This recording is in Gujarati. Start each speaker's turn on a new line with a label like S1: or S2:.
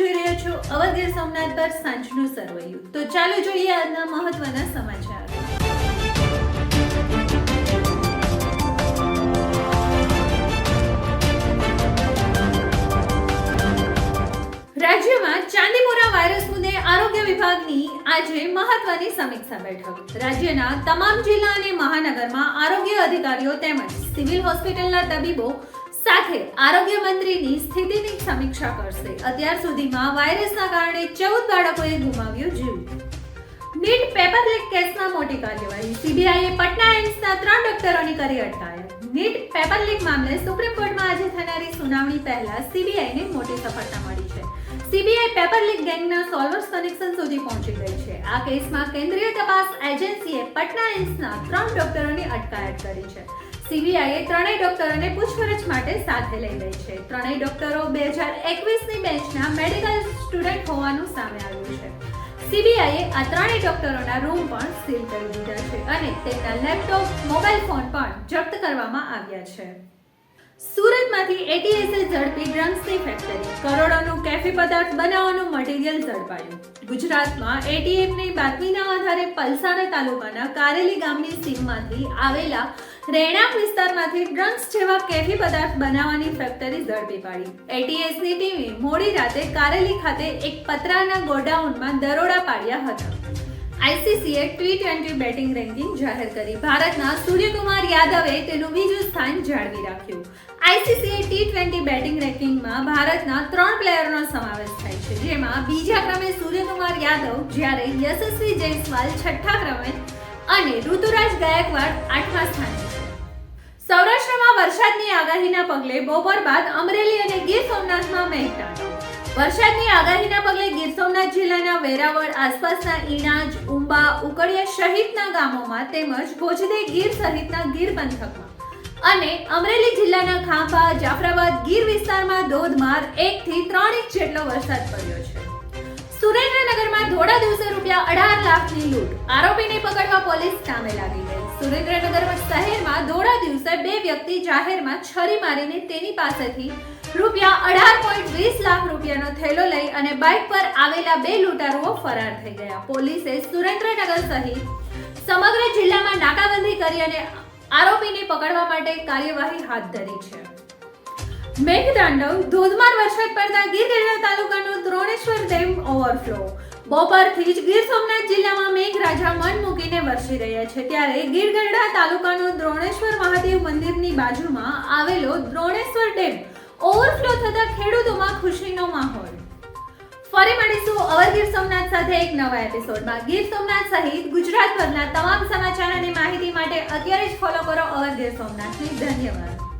S1: જોઈ રહ્યા છો અવર ગીર સોમનાથ પર સાંજનું સરવૈયું. તો ચાલો જોઈએ આજના મહત્વના સમાચાર. રાજ્યમાં ચાંદીપુરા વાયરસ મુદ્દે આરોગ્ય વિભાગની આજે મહત્વની સમીક્ષા બેઠક. રાજ્યના તમામ જિલ્લા અને મહાનગરમાં આરોગ્ય અધિકારીઓ તેમજ સિવિલ હોસ્પિટલના તબીબો સાથે આરોગ્ય મંત્રીની સ્થિતિની સમીક્ષા કરશે. અત્યાર સુધીમાં વાયરસના કારણે 14 બાળકોએ ગુમાવ્યો જીવ. નીટ પેપર લીક કેસમાં મોટી કાર્યવાહી. સીબીઆઈએ પટના એમ્સના 3 ડોક્ટરોની કરી અટકાયત. નીટ પેપર લીક મામલે સુપ્રીમ કોર્ટમાં આજે થનારી સુનાવણી પહેલા સીબીઆઈને મોટી સફળતા મળી છે. સીબીઆઈ પેપર લીક ગેંગના સોલ્વર્સ કનેક્શન સુધી પહોંચી ગઈ છે. આ કેસમાં કેન્દ્રીય તપાસ એજન્સીએ પટના એમ્સના 3 ડોક્ટરોની અટકાયત કરી છે. સીબીઆઈએ 3 ડોક્ટરોને પૂછપરછ માટે સાથે લઈ ગઈ છે. 3 ડોક્ટરો 2021ની બેચના મેડિકલ સ્ટુડન્ટ હોવાનું સામે આવ્યું છે. સીબીઆઈએ આ 3 ડોક્ટરોના રૂમ પણ સીલ કરી દીધા છે અને તેમના લેપટોપ, મોબાઈલ ફોન પણ જપ્ત કરવામાં આવ્યા છે. સુરતમાંથી એટીએસે ઝડપી ડ્રગ્સની ફેક્ટરી. કરોડોનું કેફી પદાર્થ બનાવવાનું મટીરીયલ ઝડપાયું. ગુજરાતમાં એટીએફની બાતમીના આધારે પલસાણા તાલુકાના કારેલી ગામની સીમમાંથી આવેલા રહેણાંક વિસ્તારમાંથી ડ્રગ્સ જેવા કેફી પદાર્થ બનાવવાની ફેક્ટરી ઝડપી પાડી. એટીએસની ટીમે મોડી રાતે કારેલી ખાતે એક પતરાના ગોડાઉનમાં દરોડા પાડ્યા હતા. આઈસીસીએ T20 બેટિંગ રેન્કિંગ જાહેર કરી. ભારતના સૂર્યકુમાર યાદવે તેનું બીજું સ્થાન જાળવી રાખ્યું. આઈસીસીએ T20 બેટિંગ રેન્કિંગમાં ભારતના 3 પ્લેયરનો સમાવેશ થાય છે, જેમાં બીજા ક્રમે સૂર્યકુમાર યાદવ, જ્યારે યશસ્વી જયસ્વાલ 6ઠ્ઠા ક્રમે અને ઋતુરાજ ગાયકવાડ 8મા સ્થાને છે. સૌરાષ્ટ્રમાં વરસાદની આગાહીના પગલે બપોર બાદ અમરેલી અને ગીર સોમનાથમાં મેઘતાંડવ. વરસાદની આગાહીના પગલે ગીર સોમનાથ જિલ્લાના વેરાવળ, આસપાસના ઈણાજ, ઉંબા, ઉકળિયા સહિતના ગામોમાં તેમજ ભોજદે ગીર સહિતના ગીર પંથકમાં અને અમરેલી જિલ્લાના ખાંભા, જાફરાબાદ, ગીર વિસ્તારમાં ધોધમાર 1 થી 3 ઇંચ જેટલો વરસાદ પડ્યો છે. સુરેન્દ્રનગરમાં ધોળા દિવસે ₹18 લાખની લૂંટ. આરોપીને પકડવા પોલીસ કામે લાગી ગઈ. સુરેન્દ્રનગર શહેરમાં ધોળા દિવસે 2 વ્યક્તિ જાહેરમાં છરી મારીને તેની પાસેથી ₹18.20 લાખ રૂપિયાનો થેલો લઈ અને બાઇક પર આવેલા 2 લૂંટારુઓ ફરાર થઈ ગયા. પોલીસે સુરેન્દ્રનગર સહિત સમગ્ર જિલ્લામાં નાકાબંધી કરી અને આરોપીને પકડવા માટે કાર્યવાહી હાથ ધરી છે. મેઘતાંડવ. ધોધમાર વરસાદ પડતા ગીરગઢડા તાલુકાનો દ્રોણેશ્વર ડેમ ઓવરફ્લો. બપોરથી જ ગીર સોમનાથ જિલ્લામાં મેઘરાજા મન મૂકીને વરસી રહ્યા છે, ત્યારે ગીરગઢડા તાલુકાનો દ્રોણેશ્વર મહાદેવ મંદિરની બાજુમાં આવેલો દ્રોણેશ્વર ડેમ ઓવરફ્લો થતા ખેડૂતોમાં ખુશીનો માહોલ. ફરી મળીશું અવર ગીર સોમનાથ સાથે એક નવા એપિસોડમાં. ગીર સોમનાથ સહિત ગુજરાતભરના તમામ સમાચાર અને માહિતી માટે અત્યારે જ ફોલો કરો અવર ગીર સોમનાથને. ધન્યવાદ.